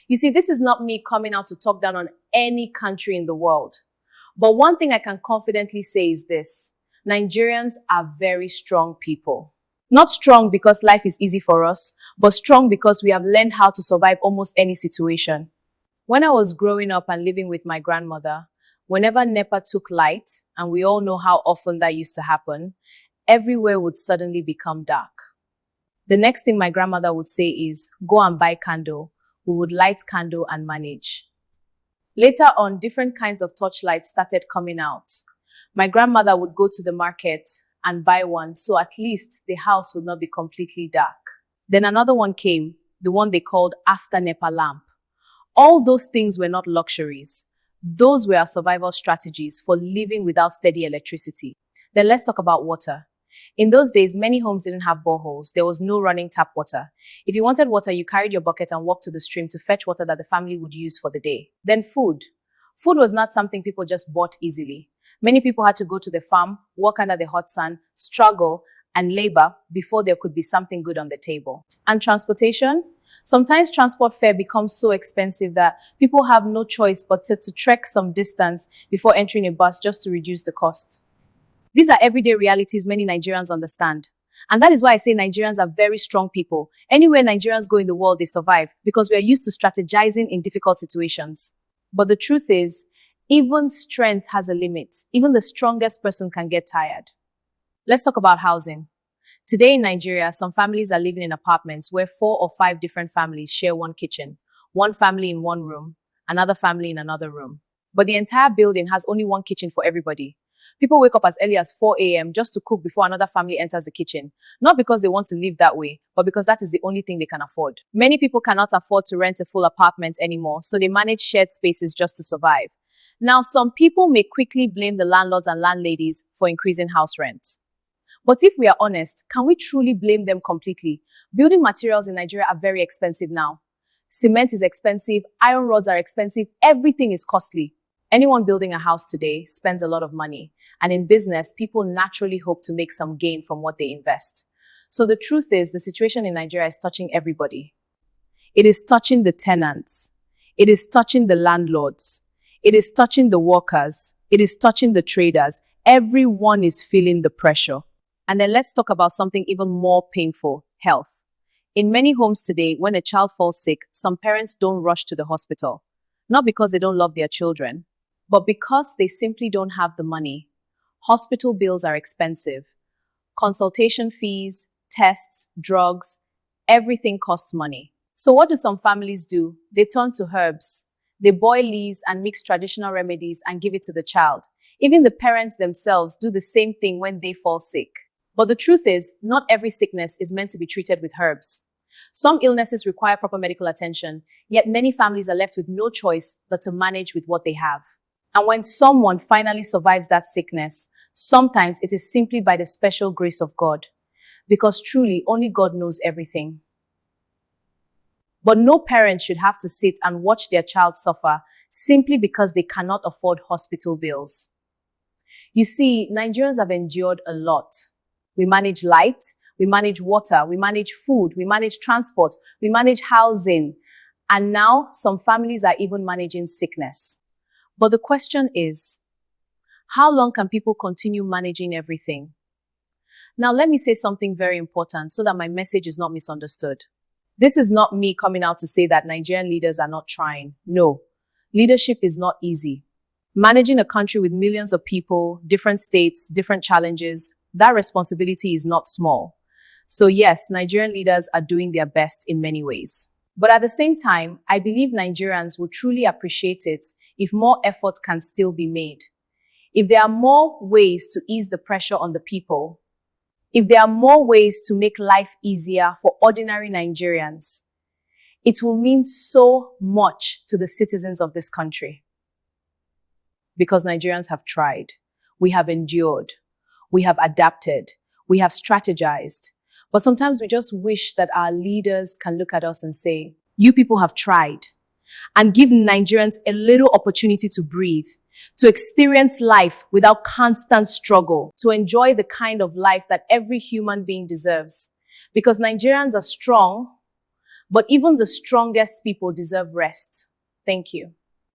You see, this is not me coming out to talk down on any country in the world. But one thing I can confidently say is this: Nigerians are very strong people. Not strong because life is easy for us, but strong because we have learned how to survive almost any situation. When I was growing up and living with my grandmother, whenever NEPA took light, and we all know how often that used to happen, everywhere would suddenly become dark. The next thing my grandmother would say is, go and buy candle. We would light candle and manage. Later on, different kinds of torchlights started coming out. My grandmother would go to the market and buy one, so at least the house would not be completely dark. Then another one came, the one they called after NEPA lamp. All those things were not luxuries. Those were our survival strategies for living without steady electricity. Then let's talk about water. In those days, many homes didn't have boreholes. There was no running tap water. If you wanted water, you carried your bucket and walked to the stream to fetch water that the family would use for the day. Then food. Food was not something people just bought easily. Many people had to go to the farm, work under the hot sun, struggle, and labor before there could be something good on the table. And transportation? Sometimes transport fare becomes so expensive that people have no choice but to trek some distance before entering a bus just to reduce the cost. These are everyday realities many Nigerians understand. And that is why I say Nigerians are very strong people. Anywhere Nigerians go in the world, they survive because we are used to strategizing in difficult situations. But the truth is, even strength has a limit. Even the strongest person can get tired. Let's talk about housing. Today in Nigeria, some families are living in apartments where 4 or 5 different families share one kitchen, one family in one room, another family in another room. But the entire building has only one kitchen for everybody. People wake up as early as 4 a.m. just to cook before another family enters the kitchen. Not because they want to live that way, but because that is the only thing they can afford. Many people cannot afford to rent a full apartment anymore, so they manage shared spaces just to survive. Now, some people may quickly blame the landlords and landladies for increasing house rent. But if we are honest, can we truly blame them completely? Building materials in Nigeria are very expensive now. Cement is expensive, iron rods are expensive, everything is costly. Anyone building a house today spends a lot of money. And in business, people naturally hope to make some gain from what they invest. So the truth is, the situation in Nigeria is touching everybody. It is touching the tenants. It is touching the landlords. It is touching the workers. It is touching the traders. Everyone is feeling the pressure. And then let's talk about something even more painful: health. In many homes today, when a child falls sick, some parents don't rush to the hospital. Not because they don't love their children, but because they simply don't have the money. Hospital bills are expensive. Consultation fees, tests, drugs, everything costs money. So what do some families do? They turn to herbs. They boil leaves and mix traditional remedies and give it to the child. Even the parents themselves do the same thing when they fall sick. But the truth is, not every sickness is meant to be treated with herbs. Some illnesses require proper medical attention, yet many families are left with no choice but to manage with what they have. And when someone finally survives that sickness, sometimes it is simply by the special grace of God. Because truly, only God knows everything. But no parent should have to sit and watch their child suffer simply because they cannot afford hospital bills. You see, Nigerians have endured a lot. We manage light, we manage water, we manage food, we manage transport, we manage housing. And now some families are even managing sickness. But the question is, how long can people continue managing everything? Now, let me say something very important so that my message is not misunderstood. This is not me coming out to say that Nigerian leaders are not trying. No, leadership is not easy. Managing a country with millions of people, different states, different challenges, that responsibility is not small. So yes, Nigerian leaders are doing their best in many ways. But at the same time, I believe Nigerians will truly appreciate it if more effort can still be made. If there are more ways to ease the pressure on the people, if there are more ways to make life easier for ordinary Nigerians, it will mean so much to the citizens of this country. Because Nigerians have tried, we have endured, we have adapted, we have strategized. But sometimes we just wish that our leaders can look at us and say, you people have tried, and give Nigerians a little opportunity to breathe, to experience life without constant struggle, to enjoy the kind of life that every human being deserves. Because Nigerians are strong, But even the strongest people deserve rest. Thank you.